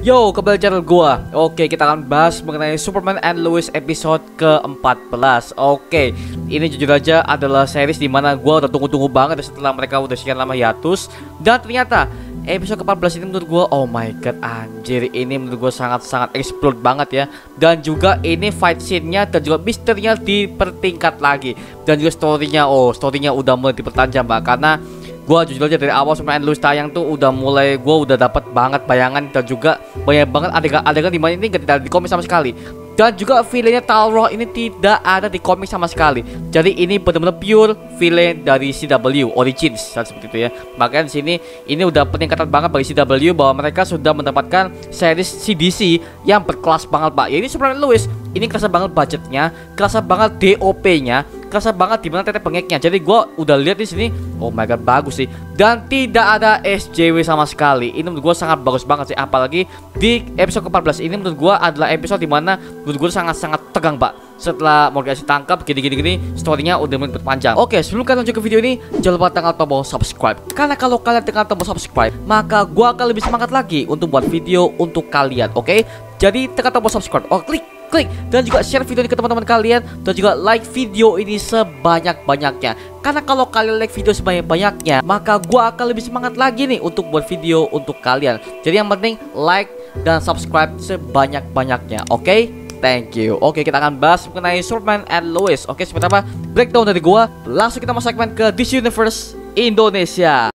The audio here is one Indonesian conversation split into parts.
Yo, kembali channel gua. Oke, kita akan bahas mengenai Superman and Lois episode ke-14. Oke, ini jujur aja adalah series dimana gua udah tunggu-tunggu banget setelah mereka udah sekian lama hiatus. Dan ternyata episode ke-14 ini menurut gua, oh my god, anjir, ini menurut gua sangat-sangat explode banget ya. Dan juga ini fight scene-nya dan juga misterinya dipertingkat lagi. Dan juga story-nya, story-nya udah mulai dipertajam, Mbak, karena gua jujur aja dari awal Superman and Lois tayang tuh udah mulai gua udah dapat banget bayangan dan juga banyak banget adegan-adegan dimana ini gak tidak di komik sama sekali. Dan juga villainnya Tal-Rho ini tidak ada di komik sama sekali. Jadi ini benar-benar pure villain dari CW Origins seperti itu ya. Makanya di sini ini udah peningkatan banget bagi CW bahwa mereka sudah mendapatkan series CDC yang berkelas banget, Pak. Ya ini Superman and Lois. Ini kerasa banget budgetnya, kerasa banget DOP-nya, kerasa banget di mana tetek bengeknya. Jadi gua udah lihat di sini, oh my god, bagus sih. Dan tidak ada SJW sama sekali. Ini menurut gua sangat bagus banget sih. Apalagi di episode ke-14 ini menurut gua adalah episode dimana menurut gua sangat-sangat tegang, Pak. Setelah Morgan ditangkap, gini, story-nya udah mulai berpanjang. Oke, sebelum kalian lanjut ke video ini, jangan lupa tekan tombol subscribe. Karena kalau kalian tekan tombol subscribe, maka gua akan lebih semangat lagi untuk buat video untuk kalian. Oke, jadi tekan tombol subscribe. Klik dan juga share video ini ke teman-teman kalian. Dan juga like video ini sebanyak-banyaknya. Karena kalau kalian like video sebanyak-banyaknya, maka gua akan lebih semangat lagi nih untuk buat video untuk kalian. Jadi yang penting like dan subscribe sebanyak-banyaknya. Oke, thank you. Oke, kita akan bahas mengenai Superman and Lois. Oke, seperti apa breakdown dari gua. Langsung kita masuk segmen ke DC Universe Indonesia.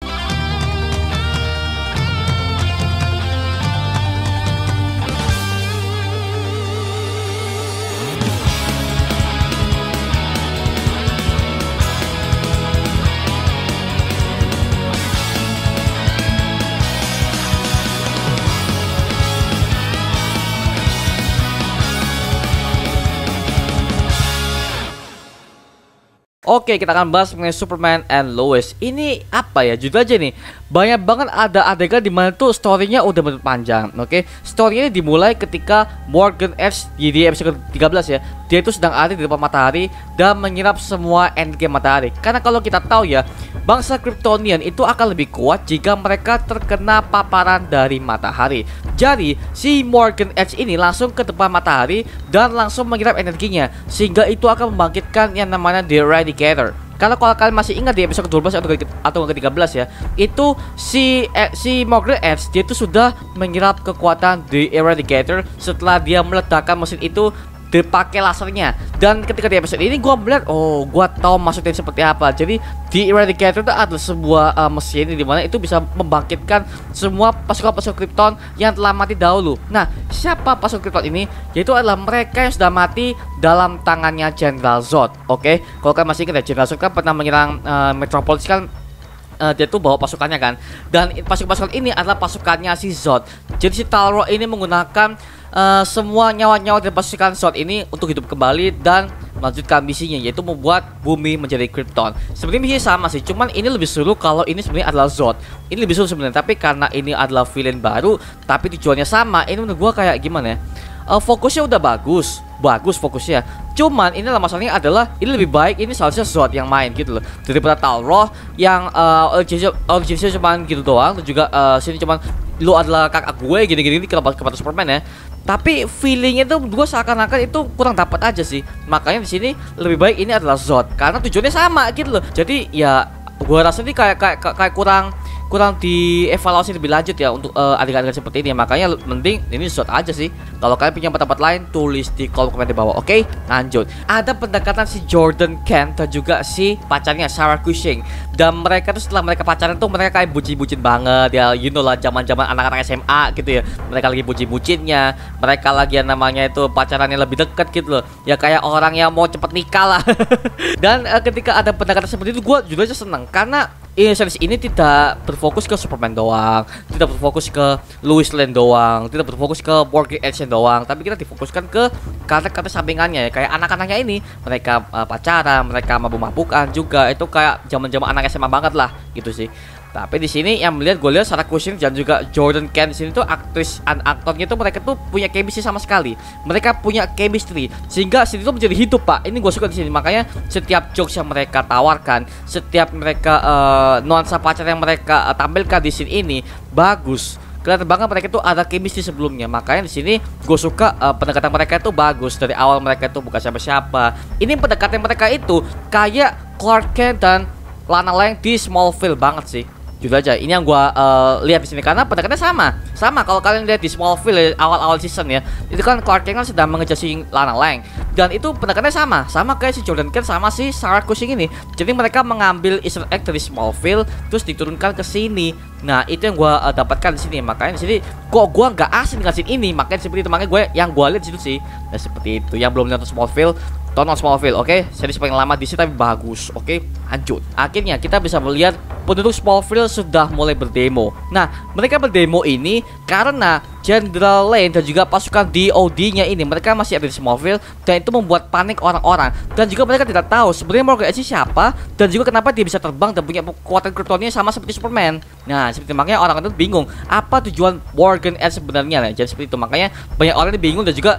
Oke, kita akan bahas mengenai Superman and Lois. Ini apa ya, jujur aja nih, banyak banget ada adegan dimana tuh story-nya udah berpanjang. Oke, story-nya dimulai ketika Morgan Edge di episode ke-13 ya. Dia itu sedang ada di depan matahari dan menyerap semua energi matahari. Karena kalau kita tahu ya, bangsa Kryptonian itu akan lebih kuat jika mereka terkena paparan dari matahari. Jadi si Morgan Edge ini langsung ke depan matahari dan langsung menyerap energinya, sehingga itu akan membangkitkan yang namanya The Eradicator. Kalau kalian masih ingat di episode ke-12 atau ke-13 ya, itu si Morgan Edge dia itu sudah menyerap kekuatan The Eradicator setelah dia meledakkan mesin itu dipakai lasernya. Dan ketika di episode ini gue melihat, oh, gue tahu maksudnya seperti apa. Jadi di Eradicator itu adalah sebuah mesin di mana itu bisa membangkitkan semua pasukan-pasukan Krypton yang telah mati dahulu. Nah, siapa pasukan Krypton ini? Yaitu adalah mereka yang sudah mati dalam tangannya General Zod. Oke, kalau kalian masih ingat ya, General Zod kan pernah menyerang Metropolis kan. Dia tuh bawa pasukannya kan. Dan pasukan-pasukan ini adalah pasukannya si Zod. Jadi si Tal-Rho ini menggunakan semua nyawa-nyawa dari pasukan Zod ini untuk hidup kembali dan melanjutkan misinya, yaitu membuat bumi menjadi Krypton. Sebenarnya misinya sama sih, cuman ini lebih seru kalau ini sebenarnya adalah Zod. Ini lebih seru sebenarnya, tapi karena ini adalah villain baru tapi tujuannya sama, ini menurut gua kayak gimana ya? Fokusnya udah bagus fokusnya. Cuman ini lah masalahnya adalah ini lebih baik ini seharusnya Zod yang main gitu loh, daripada Tal-Rho yang originnya cuman gitu doang. Dan juga sini cuman lu adalah kakak gue gini-gini kepada Superman ya. Tapi feelingnya tuh gue seakan-akan itu kurang dapat aja sih. Makanya di sini lebih baik ini adalah Zod karena tujuannya sama gitu loh. Jadi ya gue rasa ini kayak kurang dievaluasi lebih lanjut ya untuk adegan-adegan seperti ini. Makanya mending ini Zod aja sih. Kalau kalian punya pendapat lain, tulis di kolom komentar di bawah. Oke, lanjut. Ada pendekatan si Jordan Kent dan juga si pacarnya Sarah Cushing. Dan mereka tuh setelah mereka pacaran tuh mereka kayak bucin-bucin banget ya, you know lah, zaman-zaman anak-anak SMA gitu ya. Mereka lagi bucin-bucinnya, mereka lagi yang namanya itu pacarannya lebih dekat gitu loh. Ya kayak orang yang mau cepet nikah lah. Dan ketika ada pendekatan seperti itu, gue juga aja seneng karena series ini tidak berfokus ke Superman doang, tidak berfokus ke Lois Lane doang, tidak berfokus ke Morgan Edge doang, tapi kita difokuskan ke karakter sampingannya ya, kayak anak-anaknya ini, mereka pacaran, mereka mabuk-mabukan juga, itu kayak zaman-zaman anak SMA banget lah gitu sih. Tapi di sini yang melihat gue lihat Sarah Cushing dan juga Jordan Kent di sini tuh aktris dan aktornya tuh mereka tuh punya chemistry sama sekali. Mereka punya chemistry sehingga sini tuh menjadi hidup, Pak. Ini gue suka di sini. Makanya setiap jokes yang mereka tawarkan, setiap mereka nuansa pacar yang mereka tampilkan di sini ini bagus. kelihatan banget mereka tuh ada chemistry sebelumnya. Makanya di sini gue suka pendekatan mereka itu bagus. Dari awal mereka itu bukan siapa-siapa. Ini pendekatan mereka itu kayak Clark Kent dan Lana Lang di Smallville banget sih. Jujur aja, ini yang gua lihat di sini karena pendekatannya sama. Kalau kalian lihat di Smallville awal-awal season ya, itu kan Clark Kent kan sedang mengejar si Lana Lang, dan itu pendekatannya sama kayak si Jordan Kent sama si Sarah Cushing ini. Jadi mereka mengambil Easter egg dari Smallville terus diturunkan ke sini. Nah, itu yang gua dapatkan di sini. Makanya di sini kok gua nggak asing ngasih ini, makanya seperti itu. Makanya gue yang gua lihat di situ sih. Nah, seperti itu. Yang belum nonton Smallville, tonton Smallville, oke? Series paling lama di sini tapi bagus, oke? Lanjut. Akhirnya kita bisa melihat penduduk Smallville sudah mulai berdemo. Nah, mereka berdemo ini karena General Lane dan juga pasukan DOD-nya ini mereka masih ada di Smallville, dan itu membuat panik orang-orang. Dan juga mereka tidak tahu sebenarnya Morgan Edge siapa, dan juga kenapa dia bisa terbang dan punya kekuatan kryptonnya sama seperti Superman. Nah, seperti makanya orang itu bingung apa tujuan Morgan Edge sebenarnya. Nah, jadi seperti itu makanya banyak orang ini bingung, dan juga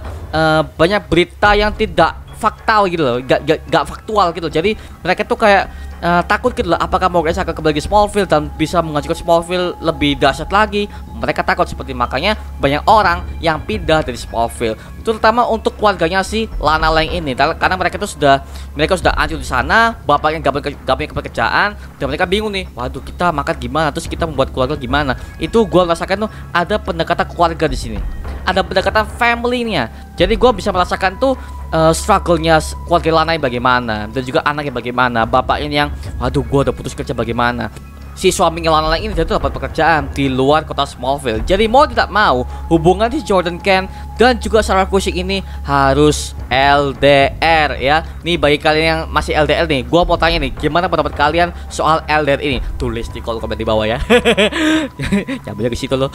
banyak berita yang tidak faktual gitu loh, gak faktual gitu. Jadi mereka tuh kayak takut gitu loh, apakah Morgan Edge akan kembali ke Smallville dan bisa mengajukan Smallville lebih dahsyat lagi. Mereka takut seperti makanya banyak orang yang pindah dari Smallville, terutama untuk keluarganya si Lana Lang ini, karena mereka sudah hancur di sana. Bapaknya gak punya pekerjaan dan mereka bingung nih, waduh kita makan gimana, terus kita membuat keluarga gimana. Itu gue merasakan tuh ada pendekatan keluarga di sini, ada pendekatan family-nya. Jadi gue bisa merasakan tuh struggle-nya keluarga Lana bagaimana, dan juga anaknya bagaimana, bapak ini yang waduh gue udah putus kerja bagaimana. Si suaminya Lana Lang ini dia tuh dapat pekerjaan di luar kota Smallville. Jadi mau tidak mau hubungan si Jordan Kent dan juga Sarah Cushing ini harus LDR ya. Nih bagi kalian yang masih LDR nih, gua mau tanya nih, gimana pendapat kalian soal LDR ini? Tulis di kolom komen di bawah ya. Nyambungnya ke situ loh.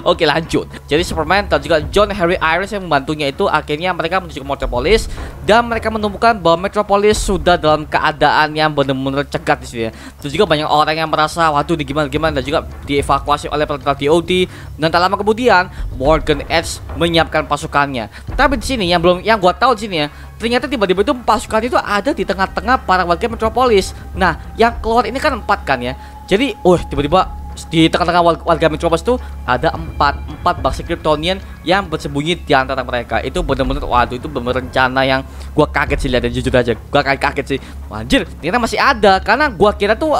Oke, lanjut. Jadi Superman dan juga John Henry Irons yang membantunya itu akhirnya mereka menuju ke Metropolis, dan mereka menemukan bahwa Metropolis sudah dalam keadaan yang benar-benar cegat di sini ya. Terus juga banyak orang yang merasa waduh di gimana, dan juga dievakuasi oleh perintah DOD. Dan tak lama kemudian Morgan Edge menyiapkan pasukannya. Tapi di sini yang gua tahu di sini ya, ternyata tiba-tiba itu pasukan itu ada di tengah-tengah para warga Metropolis. Nah, yang keluar ini kan 4 kan ya. Jadi, tiba-tiba di tengah-tengah warga Metropolis itu ada 4 bangsa Kryptonian yang bersembunyi di antara mereka. Itu benar-benar waduh, itu benar rencana yang gua kaget sih lihat, dan jujur aja gua kaget sih. Anjir, ternyata masih ada, karena gua kira tuh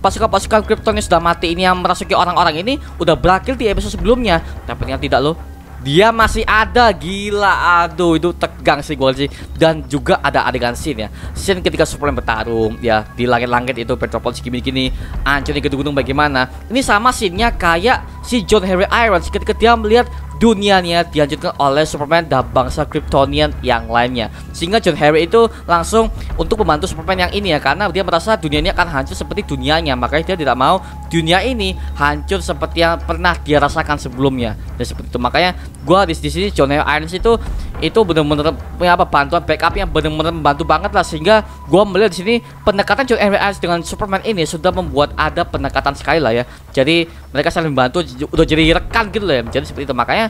pasukan-pasukan Krypton yang sudah mati ini yang merasuki orang-orang ini udah berakhir di episode sebelumnya. Tapi ternyata tidak loh. Dia masih ada, gila, aduh itu tegang sih gue sih. Dan juga ada adegan scene ya, scene ketika Superman bertarung ya di langit-langit itu Metropolis gini-gini, hancurin gedung-gedung bagaimana. Ini sama scene-nya kayak si John Henry Irons ketika dia melihat dunianya dihancurkan oleh Superman dan bangsa Kryptonian yang lainnya, sehingga John Henry itu langsung untuk membantu Superman yang ini ya, karena dia merasa dunia ini akan hancur seperti dunianya. Makanya dia tidak mau dunia ini hancur seperti yang pernah dia rasakan sebelumnya. Dan seperti itu makanya gua di sini John Henry Irons itu benar-benar punya bantuan backup yang benar-benar membantu banget lah, sehingga gua melihat di sini pendekatan John Henry Irons dengan Superman ini sudah membuat ada pendekatan sekali lah ya. Jadi mereka saling membantu, udah jadi rekan gitu loh ya. Jadi seperti itu makanya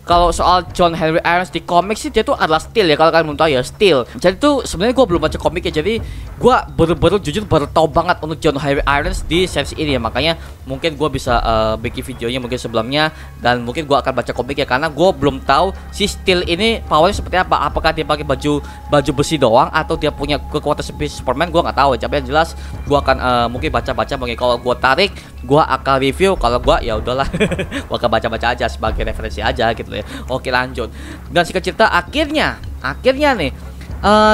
kalau soal John Henry Irons di komik sih dia tuh adalah Steel ya, kalau kalian belum tahu ya, Steel. Jadi tuh sebenarnya gue belum baca komiknya, jadi gue baru jujur baru tahu banget untuk John Henry Irons di series ini ya. Makanya mungkin gue bisa bikin videonya mungkin sebelumnya, dan mungkin gue akan baca komiknya karena gue belum tahu si Steel ini powernya seperti apa. Apakah dia pakai baju besi doang atau dia punya kekuatan seperti Superman, gue nggak tahu. Tapi yang jelas gue akan mungkin baca-baca, mungkin kalau gue tarik gue akan review. Kalau gue ya udahlah, gue akan baca-baca aja sebagai referensi aja gitu ya. Oke, lanjut. Dan singkat cerita akhirnya nih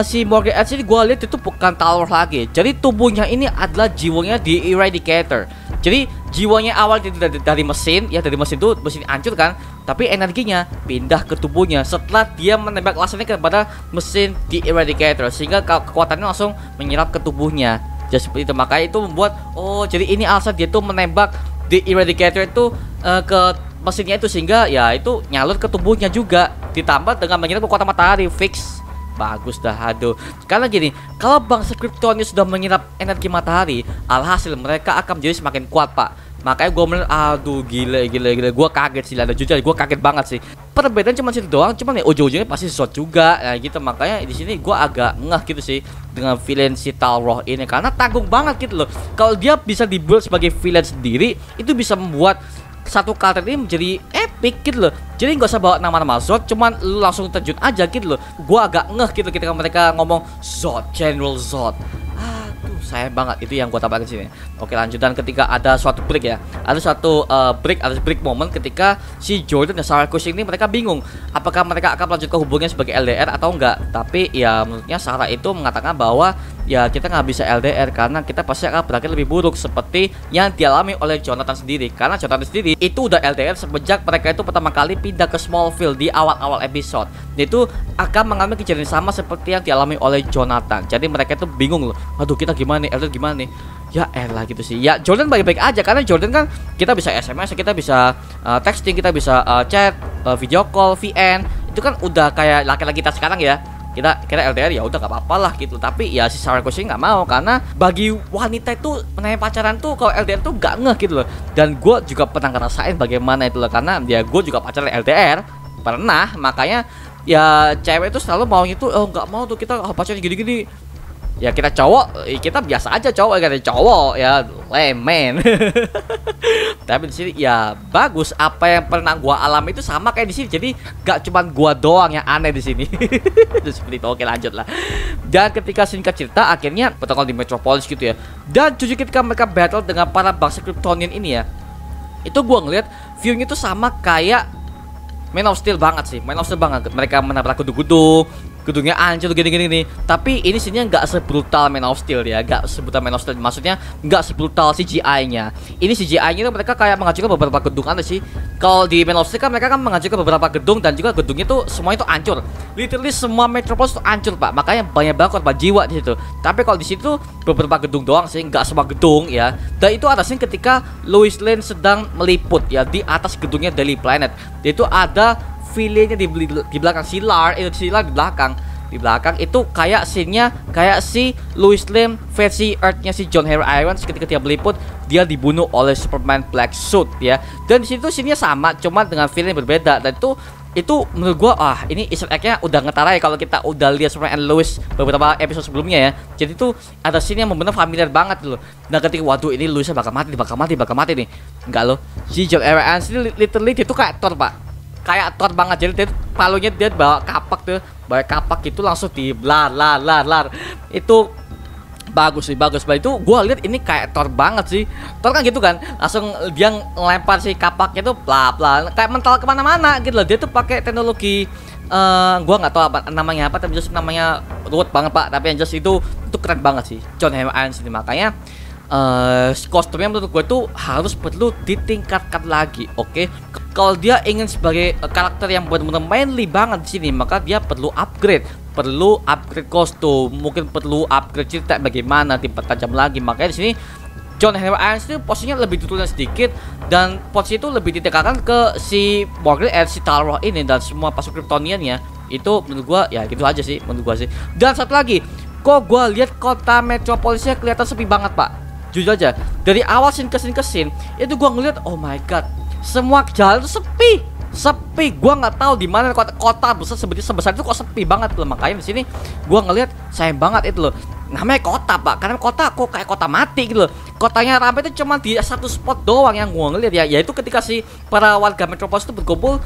si Morgan Edge ini gue lihat itu bukan Talor lagi. Jadi tubuhnya ini adalah jiwanya di Eradicator. Jadi jiwanya awal dari mesin ya, dari mesin itu mesin hancur kan, tapi energinya pindah ke tubuhnya setelah dia menembak lasernya kepada mesin di Eradicator, sehingga kekuatannya langsung menyerap ke tubuhnya. Jadi seperti itu, makanya itu membuat jadi ini alasan dia tuh menembak di Eradicator itu ke mesinnya itu, sehingga ya itu nyalur ke tubuhnya juga, ditambah dengan menyerap kekuatan matahari. Fix bagus dah, aduh. Karena gini, kalau bangsa Kryptonia sudah menyerap energi matahari, alhasil mereka akan menjadi semakin kuat, Pak. Makanya gue melihat, aduh gila, gue kaget sih, ada jujur, gue kaget banget sih. Perbedaan cuma situ doang, cuman ya ujung-ujungnya pasti shot juga, nah gitu. Makanya di sini gue agak ngeh gitu sih dengan villain si Talroh ini, karena tanggung banget gitu loh. Kalau dia bisa dibuild sebagai villain sendiri, itu bisa membuat satu karakter ini menjadi epic gitu loh. Jadi nggak usah bawa nama-nama Zod, cuman lu langsung terjun aja gitu loh. Gua agak ngeh gitu ketika mereka ngomong Zod, General Zod. Aduh, sayang banget, itu yang gua tambahkan sini. Oke, lanjut. Dan ketika ada suatu break ya, ada suatu break moment ketika si Jordan dan Sarah Cushing ini mereka bingung apakah mereka akan melanjutkan hubungannya sebagai LDR atau enggak. Tapi ya menurutnya Sarah itu mengatakan bahwa ya kita nggak bisa LDR karena kita pasti akan berakhir lebih buruk seperti yang dialami oleh Jonathan sendiri. Karena Jonathan sendiri itu udah LDR semenjak mereka itu pertama kali pindah ke Smallville di awal-awal episode. Itu akan mengalami kejadian sama seperti yang dialami oleh Jonathan. Jadi mereka itu bingung loh, aduh kita gimana nih, LDR gimana nih. Ya elah gitu sih. Ya Jordan baik-baik aja karena Jordan kan kita bisa SMS, kita bisa texting, kita bisa chat, video call, VN. Itu kan udah kayak laki-laki kita sekarang ya. Kita LDR ya udah gak apa-apa lah gitu. Tapi ya si Sarah Cushing nggak mau karena bagi wanita itu menanya pacaran tuh kalau LDR tuh gak ngeh gitu loh. Dan gue juga pernah ngerasain bagaimana itu loh, karena ya gue juga pacaran LDR pernah. Makanya ya cewek itu selalu maunya tuh oh nggak mau tuh kita pacaran gini-gini. Ya kita cowok, kita biasa aja cowok, kita cowok ya lemen. Tapi di sini ya bagus, apa yang pernah gua alami itu sama kayak di sini. Jadi gak cuma gua doang yang aneh di sini. Terus seperti itu. Oke, lanjut lah. Dan ketika singkat cerita akhirnya bertanggal di Metropolis gitu ya. Dan jujur ketika mereka battle dengan para bangsa Kryptonian ini ya, itu gua ngeliat viewnya itu sama kayak Man of Steel banget sih. Man of Steel banget. Mereka menabrak gedung-gedung, gedungnya hancur gini-gini. Tapi ini sini nggak sebrutal Man of Steel ya, nggak sebrutal Man of Steel. Maksudnya nggak sebrutal CGI-nya. Ini CGI-nya itu mereka kayak menghancurkan beberapa gedung ada sih. Kalau di Man of Steel kan mereka kan menghancurkan beberapa gedung dan juga gedungnya tuh semuanya tuh hancur. Literally semua Metropolis tuh hancur pak. Makanya banyak banget korban jiwa di situ. Tapi kalau di situ beberapa gedung doang sih, nggak semua gedung ya. Dan itu ada sih ketika Lois Lane sedang meliput ya di atas gedungnya Daily Planet. Itu ada villainnya di belakang si Lar, itu si Lar di belakang itu kayak scene-nya kayak si Lois Lane versi Earth-nya si John Henry Irons ketika dia meliput dia dibunuh oleh Superman Black Suit ya. Dan di situ scene-nya sama cuma dengan villain berbeda. Dan itu menurut gua ini easter egg-nya udah ngetara ya kalau kita udah lihat Superman and Lois beberapa episode sebelumnya ya. Jadi tuh ada scene yang benar familiar banget loh. Nah ketika waduh ini Loisnya bakal mati nih. Enggak loh. Si John Henry Irons literally dia tuh kayak Thor pak. Kayak Thor banget, jadi dia palunya dia bawa kapak itu langsung di lar. Itu bagus sih, bagus banget. Itu gua lihat ini kayak Thor banget sih. Thor kan gitu kan, langsung dia ngelempar si kapaknya tuh kayak mental kemana-mana gitu loh. Dia tuh pakai teknologi gua nggak tahu apa namanya tapi just namanya ruwet banget pak. Tapi yang just itu keren banget sih John Henry Irons ini. Makanya kostumnya menurut gue tuh harus perlu ditingkatkan lagi. Oke. Kalau dia ingin sebagai karakter yang benar-benar manly banget di sini, maka dia perlu upgrade kostum, mungkin perlu upgrade cerita bagaimana dipertajam lagi. Makanya di sini John Henry Irons itu posisinya lebih diturunkan sedikit dan posisi itu lebih ditingkatkan ke si Morgan and si Tara ini dan semua pasukan Kryptonian-nya. Itu menurut gua ya gitu aja sih menurut gua sih. Dan satu lagi, kok gua lihat kota Metropolisnya kelihatan sepi banget, Pak. Jujur aja, dari awal scene ke scene itu gua ngeliat oh my god, semua jalan itu sepi. Gua nggak tahu di mana kota sebesar itu kok sepi banget loh. Makanya di sini gua ngeliat sayang banget itu loh. Namanya kota pak, karena kota kok kayak kota mati gitu loh. Kotanya ramai itu cuma di satu spot doang yang gua ngeliat ya, yaitu ketika si para warga Metropolis itu berkumpul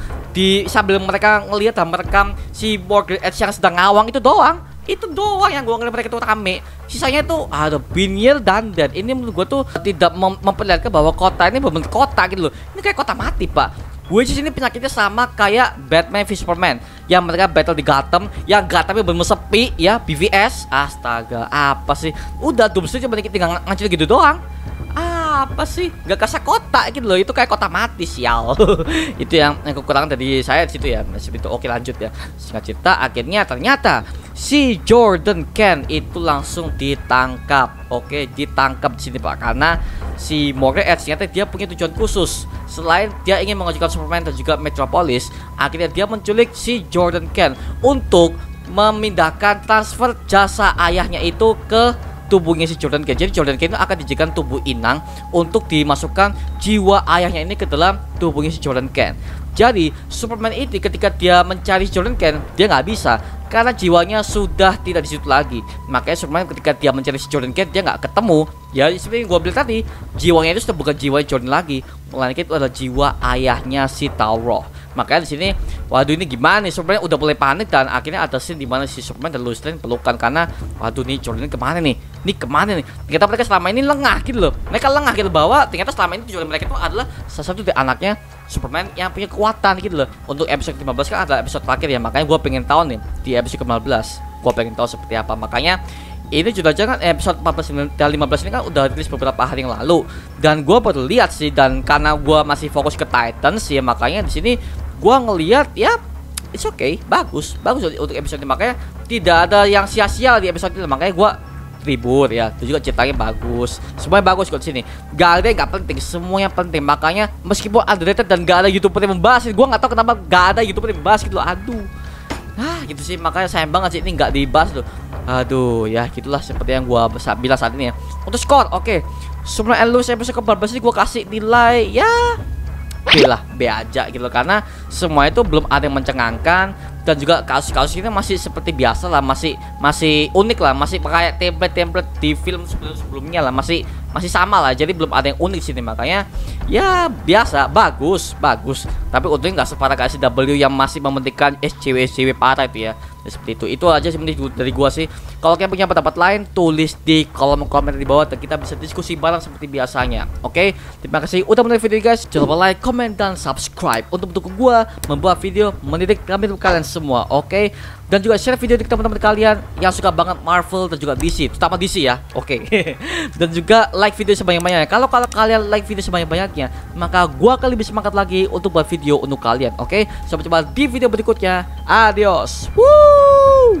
sambil mereka ngeliat dan merekam si Morgan Edge yang sedang ngawang itu doang. Itu doang yang gue ngeliat mereka tuh rame. Sisanya tuh ada Binir dan ini menurut gue tuh tidak memperlihatkan bahwa kota ini bener kota gitu loh. Ini kayak kota mati pak. Which is ini penyakitnya sama kayak Batman vs Superman yang mereka battle di Gotham, yang Gothamnya bener sepi ya, BVS. Astaga, apa sih? Udah Doomsday cuma tinggal ngancil gitu doang. Apa sih? Gak kasih kota gitu loh. Itu kayak kota mati sial. Itu yang kekurangan dari saya di situ ya. Masih itu. Oke lanjut ya. Singkat cerita akhirnya ternyata si Jordan Kent itu langsung ditangkap. Oke, ditangkap di sini Pak karena si Morgan Edge ternyata dia punya tujuan khusus. Selain dia ingin mengajukan Superman dan juga Metropolis, akhirnya dia menculik si Jordan Kent untuk memindahkan transfer jasa ayahnya itu ke tubuhnya si Jordan Kent. Jadi Jordan Kent itu akan dijadikan tubuh inang untuk dimasukkan jiwa ayahnya ini ke dalam tubuhnya si Jordan Kent. Jadi Superman itu ketika dia mencari Jordan Kent, dia nggak bisa karena jiwanya sudah tidak di situ lagi. Makanya Superman ketika dia mencari si Jordan Kent, dia nggak ketemu. Ya seperti yang gue bilang tadi, jiwanya itu sudah bukan jiwa Jordan lagi, melainkan itu adalah jiwa ayahnya si Tauro. Makanya di sini, waduh ini gimana nih? Superman udah mulai panik dan akhirnya ada scene dimana si Superman dan Lois Lane pelukan karena waduh nih Jordan kemana nih? Ini kemana nih? Ternyata mereka selama ini lengah gitu loh. Mereka lengah gitu bahwa ternyata selama ini tujuan mereka itu adalah salah satu dari anaknya Superman yang punya kekuatan gitu loh. Untuk episode 15 kan adalah episode terakhir ya. Makanya gue pengen tahu nih di episode 15 gue pengen tahu seperti apa. Makanya ini juga jangan episode 14 dan 15 ini kan udah rilis beberapa hari yang lalu dan gue baru lihat sih, dan karena gue masih fokus ke Titans ya, makanya di sini gue ngelihat ya it's okay, bagus untuk episode ini. Makanya tidak ada yang sia-sia di episode ini, makanya gue ribut ya. Itu juga ceritanya bagus, semuanya bagus kok di sini. Gak ada yang gak penting, semuanya penting. Makanya meskipun underrated dan gak ada YouTuber yang membahas, gue nggak tahu kenapa gak ada YouTuber yang membahas gitu loh. Aduh, gitu sih. Makanya sayang banget sih ini nggak dibahas tuh. Aduh ya gitulah seperti yang gua bilang saat ini ya. Untuk skor, oke, Superman and Lois episode ke-14 ini gua kasih nilai ya B lah, B aja gitu loh. Karena semua itu belum ada yang mencengangkan dan juga kasus-kasus ini masih seperti biasa lah, masih unik lah, masih pakai template di film sebelumnya lah, masih sama lah. Jadi belum ada yang unik sini, makanya ya biasa, bagus. Tapi untungnya nggak separah kayak CW yang masih mementingkan SJW parah itu ya. Seperti itu aja sebenarnya dari gua sih. Kalau kalian punya pendapat lain, tulis di kolom komentar di bawah dan kita bisa diskusi bareng seperti biasanya. Oke, terima kasih udah menonton video guys. Jangan lupa like, comment, dan subscribe untuk mendukung gua membuat video mendidik kalian semua. Oke, dan juga share video ini ke teman-teman kalian yang suka banget Marvel dan juga DC, terutama DC ya. Oke. Dan juga like video sebanyak-banyaknya. Kalau kalian like video sebanyak-banyaknya, maka gua akan lebih semangat lagi untuk buat video untuk kalian. Oke, sampai jumpa di video berikutnya. Adios. Woo!